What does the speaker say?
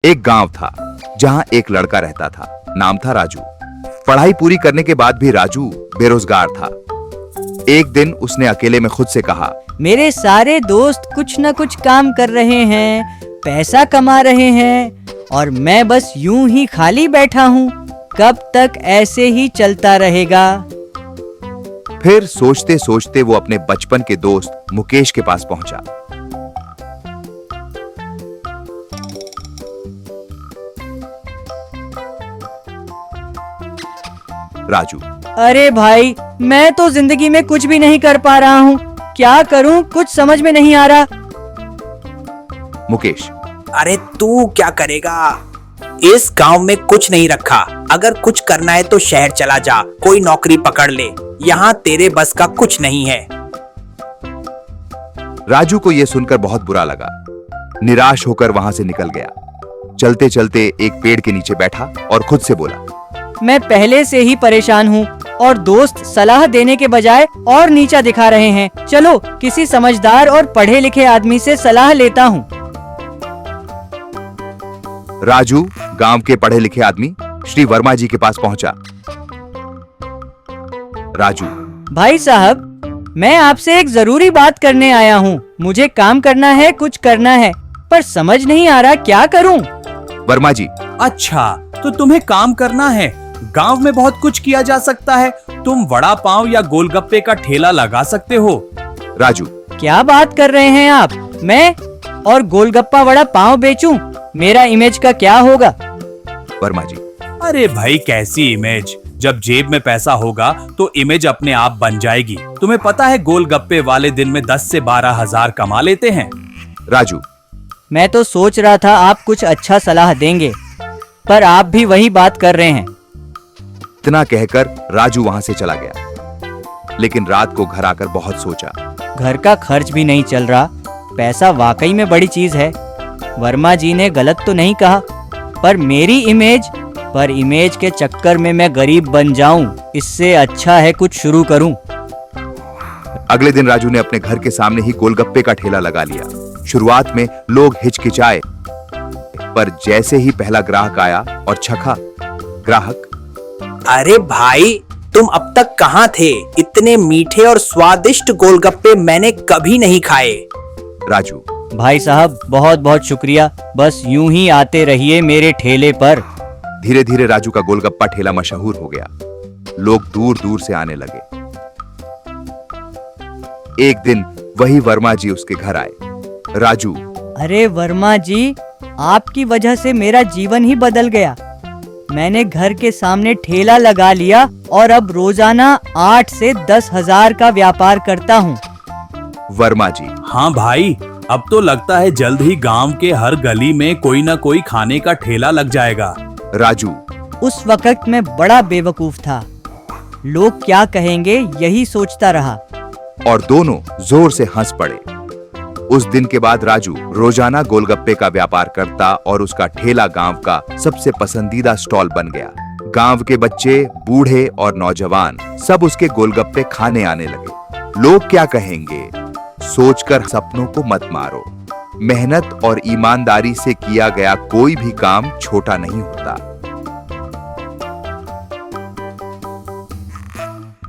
एक गांव था जहां एक लड़का रहता था। नाम था राजू। पढ़ाई पूरी करने के बाद भी राजू बेरोजगार था। एक दिन उसने अकेले में खुद से कहा, मेरे सारे दोस्त कुछ न कुछ काम कर रहे हैं, पैसा कमा रहे हैं और मैं बस यूं ही खाली बैठा हूँ। कब तक ऐसे ही चलता रहेगा? फिर सोचते सोचते वो अपने बचपन के दोस्त मुकेश के पास पहुंचा। राजू, अरे भाई, मैं तो जिंदगी में कुछ भी नहीं कर पा रहा हूँ। क्या करूँ, कुछ समझ में नहीं आ रहा। मुकेश, अरे तू क्या करेगा? इस गांव में कुछ नहीं रखा। अगर कुछ करना है तो शहर चला जा, कोई नौकरी पकड़ ले। यहाँ तेरे बस का कुछ नहीं है। राजू को यह सुनकर बहुत बुरा लगा। निराश होकर वहां से निकल गया। चलते चलते एक पेड़ के नीचे बैठा और खुद से बोला, मैं पहले से ही परेशान हूँ और दोस्त सलाह देने के बजाय और नीचा दिखा रहे हैं। चलो किसी समझदार और पढ़े लिखे आदमी से सलाह लेता हूँ। राजू गांव के पढ़े लिखे आदमी श्री वर्मा जी के पास पहुंचा। राजू, भाई साहब, मैं आपसे एक जरूरी बात करने आया हूँ। मुझे काम करना है, कुछ करना है, पर समझ नहीं आ रहा क्या करूँ। वर्मा जी, अच्छा, तो तुम्हें काम करना है। गांव में बहुत कुछ किया जा सकता है। तुम वड़ा पाव या गोलगप्पे का ठेला लगा सकते हो। राजू, क्या बात कर रहे हैं आप? मैं और गोलगप्पा वड़ा पाव बेचूं? मेरा इमेज का क्या होगा? वर्मा जी, अरे भाई, कैसी इमेज? जब जेब में पैसा होगा तो इमेज अपने आप बन जाएगी। तुम्हें पता है गोलगप्पे वाले दिन में 10 से 12 हजार कमा लेते हैं। राजू, मैं तो सोच रहा था आप कुछ अच्छा सलाह देंगे, पर आप भी वही बात कर रहे हैं। इतना कहकर राजू वहां से चला गया। लेकिन रात को घर आकर बहुत सोचा। घर का खर्च भी नहीं चल रहा। पैसा वाकई में बड़ी चीज है। वर्मा जी ने गलत तो नहीं कहा, पर मेरी इमेज के चक्कर में मैं गरीब बन जाऊं, इससे अच्छा है कुछ शुरू करूं। अगले दिन राजू ने अपने घर के सामने ही गोलगप्पे का ठेला लगा लिया। शुरुआत में लोग हिचकिचाए, पर जैसे ही पहला ग्राहक आया और चखा, ग्राहक, अरे भाई, तुम अब तक कहाँ थे? इतने मीठे और स्वादिष्ट गोलगप्पे मैंने कभी नहीं खाए। राजू, भाई साहब, बहुत बहुत शुक्रिया। बस यूं ही आते रहिए मेरे ठेले पर। धीरे धीरे राजू का गोलगप्पा ठेला मशहूर हो गया। लोग दूर दूर से आने लगे। एक दिन वही वर्मा जी उसके घर आए। राजू, अरे वर्मा जी, आपकी वजह से मेरा जीवन ही बदल गया। मैंने घर के सामने ठेला लगा लिया और अब रोजाना 8 से 10 हजार का व्यापार करता हूँ। वर्मा जी, हाँ भाई, अब तो लगता है जल्द ही गांव के हर गली में कोई ना कोई खाने का ठेला लग जाएगा। राजू, उस वक्त मैं बड़ा बेवकूफ था। लोग क्या कहेंगे यही सोचता रहा। और दोनों जोर से हंस पड़े। उस दिन के बाद राजू रोजाना गोलगप्पे का व्यापार करता और उसका ठेला गांव का सबसे पसंदीदा स्टॉल बन गया। गांव के बच्चे, बूढ़े और नौजवान सब उसके गोलगप्पे खाने आने लगे। लोग क्या कहेंगे सोचकर सपनों को मत मारो। मेहनत और ईमानदारी से किया गया कोई भी काम छोटा नहीं होता।